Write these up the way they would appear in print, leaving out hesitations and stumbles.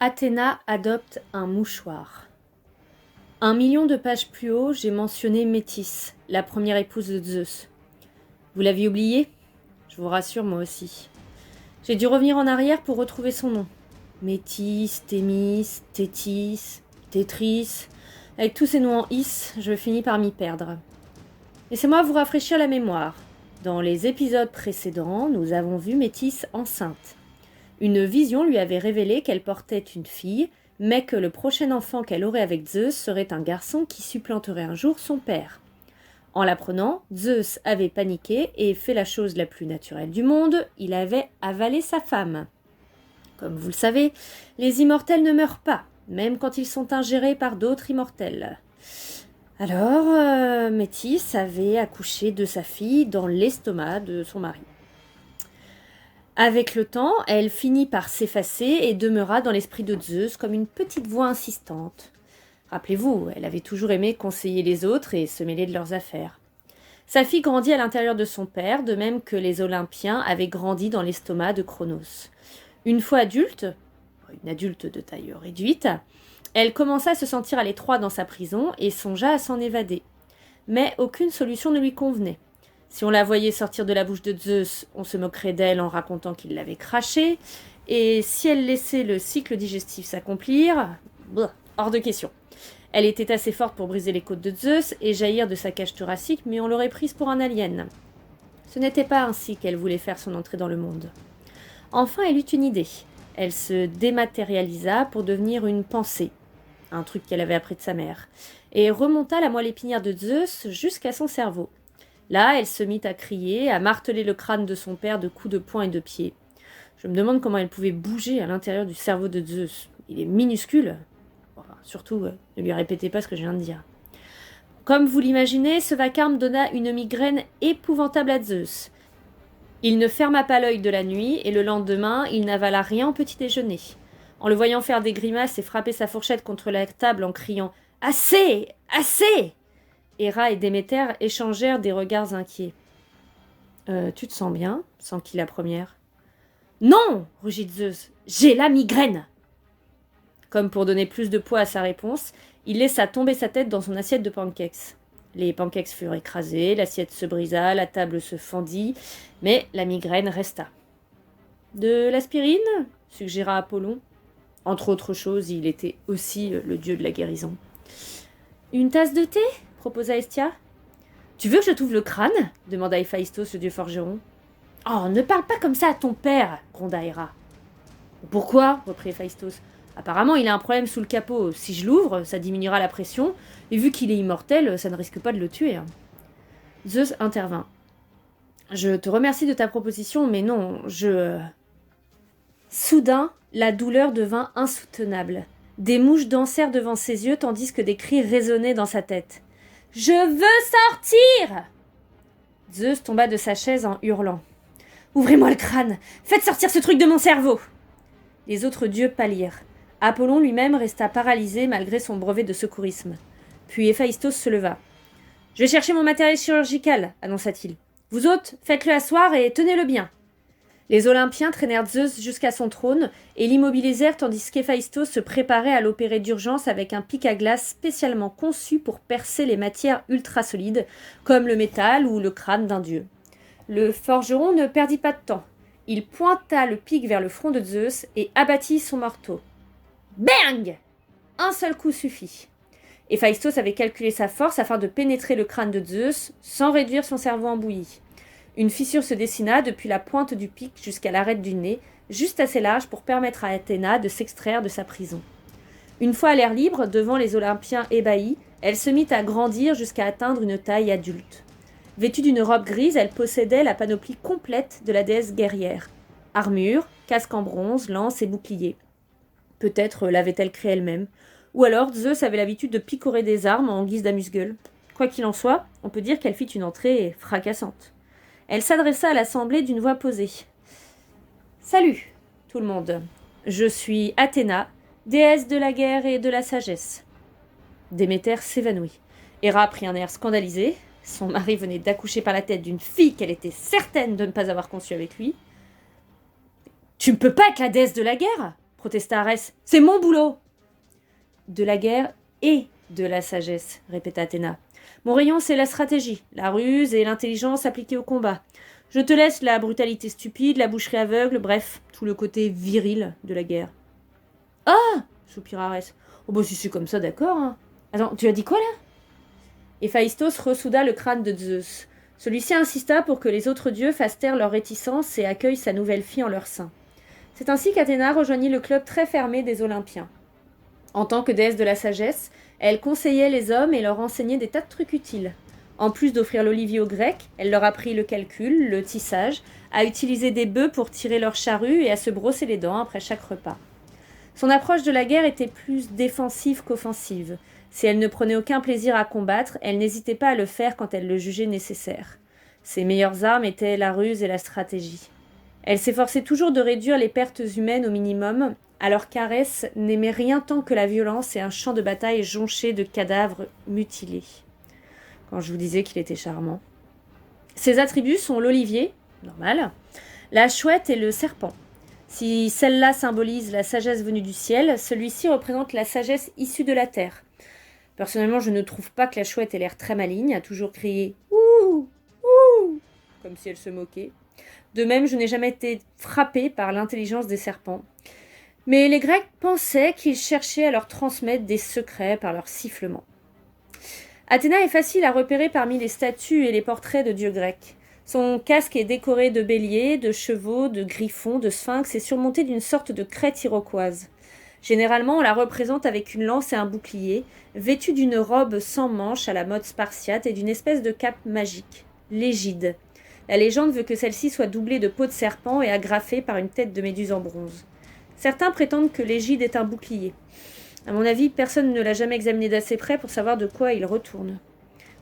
Athéna adopte un mouchoir. 1 million de pages plus haut, j'ai mentionné Métis, la première épouse de Zeus. Vous l'aviez oublié ? Je vous rassure, moi aussi. J'ai dû revenir en arrière pour retrouver son nom. Métis, Thémis, Thétis, Tétris. Avec tous ces noms en is, je finis par m'y perdre. Laissez-moi vous rafraîchir la mémoire. Dans les épisodes précédents, nous avons vu Métis enceinte. Une vision lui avait révélé qu'elle portait une fille, mais que le prochain enfant qu'elle aurait avec Zeus serait un garçon qui supplanterait un jour son père. En l'apprenant, Zeus avait paniqué et fait la chose la plus naturelle du monde, il avait avalé sa femme. Comme vous le savez, les immortels ne meurent pas, même quand ils sont ingérés par d'autres immortels. Alors, Métis avait accouché de sa fille dans l'estomac de son mari. Avec le temps, elle finit par s'effacer et demeura dans l'esprit de Zeus comme une petite voix insistante. Rappelez-vous, elle avait toujours aimé conseiller les autres et se mêler de leurs affaires. Sa fille grandit à l'intérieur de son père, de même que les Olympiens avaient grandi dans l'estomac de Cronos. Une fois adulte, une adulte de taille réduite, elle commença à se sentir à l'étroit dans sa prison et songea à s'en évader. Mais aucune solution ne lui convenait. Si on la voyait sortir de la bouche de Zeus, on se moquerait d'elle en racontant qu'il l'avait crachée, et si elle laissait le cycle digestif s'accomplir, hors de question. Elle était assez forte pour briser les côtes de Zeus et jaillir de sa cage thoracique, mais on l'aurait prise pour un alien. Ce n'était pas ainsi qu'elle voulait faire son entrée dans le monde. Enfin, elle eut une idée. Elle se dématérialisa pour devenir une pensée, un truc qu'elle avait appris de sa mère, et remonta la moelle épinière de Zeus jusqu'à son cerveau. Là, elle se mit à crier, à marteler le crâne de son père de coups de poing et de pied. Je me demande comment elle pouvait bouger à l'intérieur du cerveau de Zeus. Il est minuscule. Enfin, surtout, ne lui répétez pas ce que je viens de dire. Comme vous l'imaginez, ce vacarme donna une migraine épouvantable à Zeus. Il ne ferma pas l'œil de la nuit, et le lendemain, il n'avala rien au petit déjeuner. En le voyant faire des grimaces et frapper sa fourchette contre la table en criant « Assez ! Assez !» Héra et Déméter échangèrent des regards inquiets. Tu te sens bien » s'enquit la première. « Non !» rugit Zeus. « J'ai la migraine !» Comme pour donner plus de poids à sa réponse, il laissa tomber sa tête dans son assiette de pancakes. Les pancakes furent écrasés, l'assiette se brisa, la table se fendit, mais la migraine resta. « De l'aspirine » suggéra Apollon. Entre autres choses, il était aussi le dieu de la guérison. « Une tasse de thé » proposa Hestia. « Tu veux que je t'ouvre le crâne » demanda Héphaïstos, le dieu forgeron. « Oh, ne parle pas comme ça à ton père » gronda Héra. « Pourquoi » reprit Héphaïstos. « Apparemment, il a un problème sous le capot. Si je l'ouvre, ça diminuera la pression, et vu qu'il est immortel, ça ne risque pas de le tuer. » Zeus intervint. « Je te remercie de ta proposition, mais non, Soudain, la douleur devint insoutenable. Des mouches dansèrent devant ses yeux tandis que des cris résonnaient dans sa tête. « Je veux sortir !» Zeus tomba de sa chaise en hurlant. « Ouvrez-moi le crâne! Faites sortir ce truc de mon cerveau !» Les autres dieux pâlirent. Apollon lui-même resta paralysé malgré son brevet de secourisme. Puis Héphaïstos se leva. « Je vais chercher mon matériel chirurgical, annonça-t-il. Vous autres, faites-le asseoir et tenez-le bien. » Les Olympiens traînèrent Zeus jusqu'à son trône et l'immobilisèrent tandis qu'Héphaïstos se préparait à l'opérer d'urgence avec un pic à glace spécialement conçu pour percer les matières ultra-solides, comme le métal ou le crâne d'un dieu. Le forgeron ne perdit pas de temps. Il pointa le pic vers le front de Zeus et abattit son marteau. Bang ! Un seul coup suffit. Héphaïstos avait calculé sa force afin de pénétrer le crâne de Zeus sans réduire son cerveau en bouillie. Une fissure se dessina depuis la pointe du pic jusqu'à l'arête du nez, juste assez large pour permettre à Athéna de s'extraire de sa prison. Une fois à l'air libre, devant les Olympiens ébahis, elle se mit à grandir jusqu'à atteindre une taille adulte. Vêtue d'une robe grise, elle possédait la panoplie complète de la déesse guerrière. Armure, casque en bronze, lance et bouclier. Peut-être l'avait-elle créée elle-même. Ou alors Zeus avait l'habitude de picorer des armes en guise d'amuse-gueule. Quoi qu'il en soit, on peut dire qu'elle fit une entrée fracassante. Elle s'adressa à l'assemblée d'une voix posée. « Salut, tout le monde. Je suis Athéna, déesse de la guerre et de la sagesse. » Déméter s'évanouit. Héra prit un air scandalisé. Son mari venait d'accoucher par la tête d'une fille qu'elle était certaine de ne pas avoir conçue avec lui. « Tu ne peux pas être la déesse de la guerre !» protesta Arès. « C'est mon boulot !»« De la guerre et de la sagesse, répéta Athéna. Mon rayon, c'est la stratégie, la ruse et l'intelligence appliquées au combat. Je te laisse la brutalité stupide, la boucherie aveugle, bref, tout le côté viril de la guerre. Ah soupira Arès. Oh bah si c'est comme ça, d'accord. Hein. Attends, tu as dit quoi là? Héphaïstos ressouda le crâne de Zeus. Celui-ci insista pour que les autres dieux fassent taire leur réticence et accueillent sa nouvelle fille en leur sein. C'est ainsi qu'Athéna rejoignit le club très fermé des Olympiens. En tant que déesse de la sagesse, elle conseillait les hommes et leur enseignait des tas de trucs utiles. En plus d'offrir l'olivier aux Grecs, elle leur apprit le calcul, le tissage, à utiliser des bœufs pour tirer leurs charrues et à se brosser les dents après chaque repas. Son approche de la guerre était plus défensive qu'offensive. Si elle ne prenait aucun plaisir à combattre, elle n'hésitait pas à le faire quand elle le jugeait nécessaire. Ses meilleures armes étaient la ruse et la stratégie. Elle s'efforçait toujours de réduire les pertes humaines au minimum, alors qu'Arès n'aimait rien tant que la violence et un champ de bataille jonché de cadavres mutilés. Quand je vous disais qu'il était charmant. Ses attributs sont l'olivier, normal, la chouette et le serpent. Si celle-là symbolise la sagesse venue du ciel, celui-ci représente la sagesse issue de la terre. Personnellement, je ne trouve pas que la chouette ait l'air très maligne, a toujours crié « Ouh ! Ouh !» comme si elle se moquait. De même, je n'ai jamais été frappée par l'intelligence des serpents. Mais les Grecs pensaient qu'ils cherchaient à leur transmettre des secrets par leur sifflement. Athéna est facile à repérer parmi les statues et les portraits de dieux grecs. Son casque est décoré de béliers, de chevaux, de griffons, de sphinx et surmonté d'une sorte de crête iroquoise. Généralement, on la représente avec une lance et un bouclier, vêtue d'une robe sans manches à la mode spartiate et d'une espèce de cape magique, l'égide. La légende veut que celle-ci soit doublée de peau de serpent et agrafée par une tête de méduse en bronze. Certains prétendent que l'égide est un bouclier. À mon avis, personne ne l'a jamais examiné d'assez près pour savoir de quoi il retourne.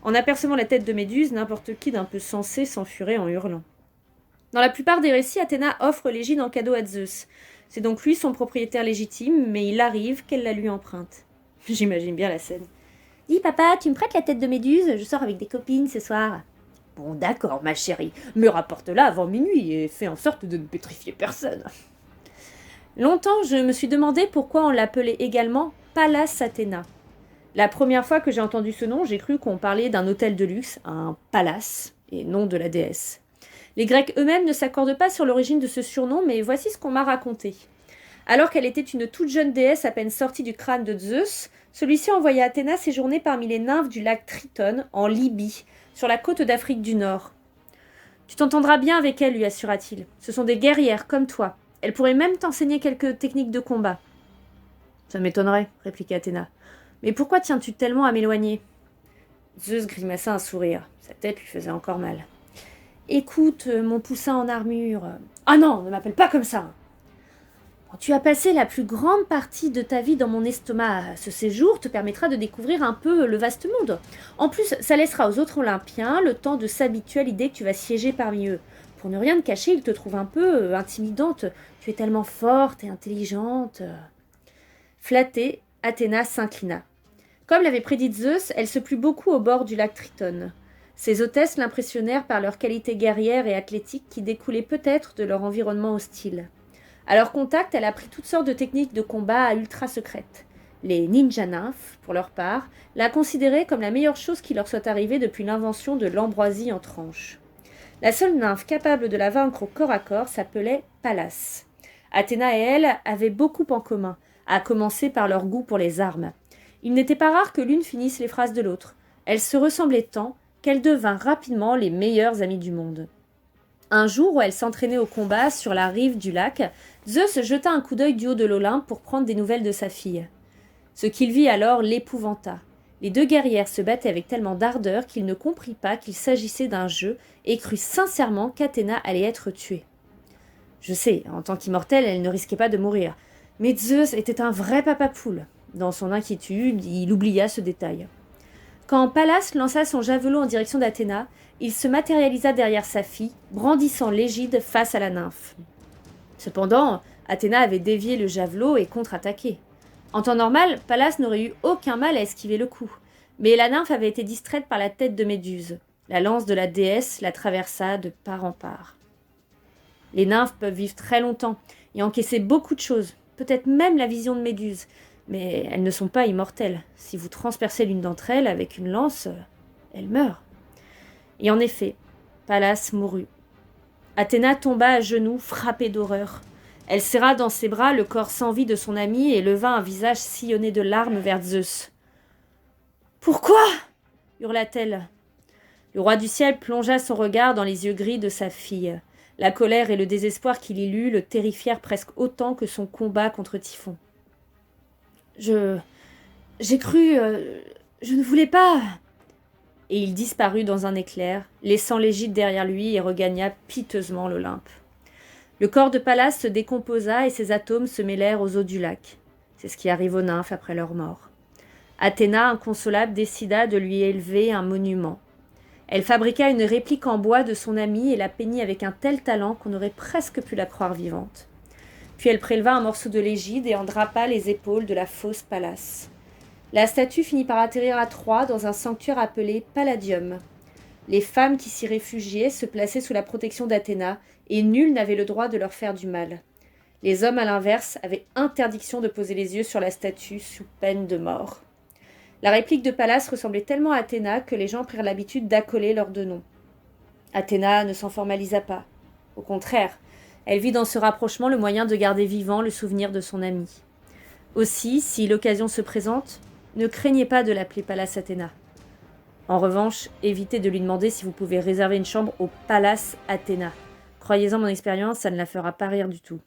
En apercevant la tête de Méduse, n'importe qui d'un peu sensé s'enfuirait en hurlant. Dans la plupart des récits, Athéna offre l'égide en cadeau à Zeus. C'est donc lui son propriétaire légitime, mais il arrive qu'elle la lui emprunte. J'imagine bien la scène. « Dis papa, tu me prêtes la tête de Méduse? Je sors avec des copines ce soir. »« Bon d'accord ma chérie, me rapporte-la avant minuit et fais en sorte de ne pétrifier personne. » Longtemps, je me suis demandé pourquoi on l'appelait également Pallas Athéna. La première fois que j'ai entendu ce nom, j'ai cru qu'on parlait d'un hôtel de luxe, un palace, et non de la déesse. Les Grecs eux-mêmes ne s'accordent pas sur l'origine de ce surnom, mais voici ce qu'on m'a raconté. Alors qu'elle était une toute jeune déesse à peine sortie du crâne de Zeus, celui-ci envoya Athéna séjourner parmi les nymphes du lac Triton, en Libye, sur la côte d'Afrique du Nord. « Tu t'entendras bien avec elles, lui assura-t-il. Ce sont des guerrières comme toi. Elle pourrait même t'enseigner quelques techniques de combat. »« Ça m'étonnerait, répliqua Athéna. Mais pourquoi tiens-tu tellement à m'éloigner ?» Zeus grimaça un sourire. Sa tête lui faisait encore mal. « Écoute, mon poussin en armure. »« Ah non, ne m'appelle pas comme ça !»« Tu as passé la plus grande partie de ta vie dans mon estomac. Ce séjour te permettra de découvrir un peu le vaste monde. En plus, ça laissera aux autres Olympiens le temps de s'habituer à l'idée que tu vas siéger parmi eux. Pour ne rien te cacher, ils te trouvent un peu intimidante. Tu es tellement forte et intelligente. » Flattée, Athéna s'inclina. Comme l'avait prédit Zeus, elle se plut beaucoup au bord du lac Triton. Ses hôtesses l'impressionnèrent par leur qualité guerrière et athlétique qui découlaient peut-être de leur environnement hostile. À leur contact, elle apprit toutes sortes de techniques de combat ultra secrètes. Les ninja nymphes, pour leur part, la considéraient comme la meilleure chose qui leur soit arrivée depuis l'invention de l'ambroisie en tranches. La seule nymphe capable de la vaincre au corps à corps s'appelait Pallas. Athéna et elle avaient beaucoup en commun, à commencer par leur goût pour les armes. Il n'était pas rare que l'une finisse les phrases de l'autre. Elles se ressemblaient tant qu'elles devinrent rapidement les meilleures amies du monde. Un jour où elle s'entraînait au combat sur la rive du lac, Zeus jeta un coup d'œil du haut de l'Olympe pour prendre des nouvelles de sa fille. Ce qu'il vit alors l'épouvanta. Les deux guerrières se battaient avec tellement d'ardeur qu'il ne comprit pas qu'il s'agissait d'un jeu et crut sincèrement qu'Athéna allait être tuée. Je sais, en tant qu'immortelle, elle ne risquait pas de mourir. Mais Zeus était un vrai papa-poule. Dans son inquiétude, il oublia ce détail. Quand Pallas lança son javelot en direction d'Athéna, il se matérialisa derrière sa fille, brandissant l'égide face à la nymphe. Cependant, Athéna avait dévié le javelot et contre-attaqué. En temps normal, Pallas n'aurait eu aucun mal à esquiver le coup, mais la nymphe avait été distraite par la tête de Méduse. La lance de la déesse la traversa de part en part. Les nymphes peuvent vivre très longtemps et encaisser beaucoup de choses, peut-être même la vision de Méduse. Mais elles ne sont pas immortelles. Si vous transpercez l'une d'entre elles avec une lance, elle meurt. Et en effet, Pallas mourut. Athéna tomba à genoux, frappée d'horreur. Elle serra dans ses bras le corps sans vie de son ami et leva un visage sillonné de larmes vers Zeus. « Pourquoi » hurla-t-elle. Le roi du ciel plongea son regard dans les yeux gris de sa fille. La colère et le désespoir qu'il y lut le terrifièrent presque autant que son combat contre Typhon. « J'ai cru... je ne voulais pas... » Et il disparut dans un éclair, laissant l'Égypte derrière lui et regagna piteusement l'Olympe. Le corps de Pallas se décomposa et ses atomes se mêlèrent aux eaux du lac. C'est ce qui arrive aux nymphes après leur mort. Athéna, inconsolable, décida de lui élever un monument. Elle fabriqua une réplique en bois de son amie et la peignit avec un tel talent qu'on aurait presque pu la croire vivante. Puis elle préleva un morceau de l'égide et en drapa les épaules de la fausse Pallas. La statue finit par atterrir à Troie dans un sanctuaire appelé Palladium. Les femmes qui s'y réfugiaient se plaçaient sous la protection d'Athéna et nul n'avait le droit de leur faire du mal. Les hommes, à l'inverse, avaient interdiction de poser les yeux sur la statue sous peine de mort. La réplique de Pallas ressemblait tellement à Athéna que les gens prirent l'habitude d'accoler leurs deux noms. Athéna ne s'en formalisa pas. Au contraire, elle vit dans ce rapprochement le moyen de garder vivant le souvenir de son amie. Aussi, si l'occasion se présente, ne craignez pas de l'appeler Pallas Athéna. En revanche, évitez de lui demander si vous pouvez réserver une chambre au Pallas Athéna. Croyez-en mon expérience, ça ne la fera pas rire du tout.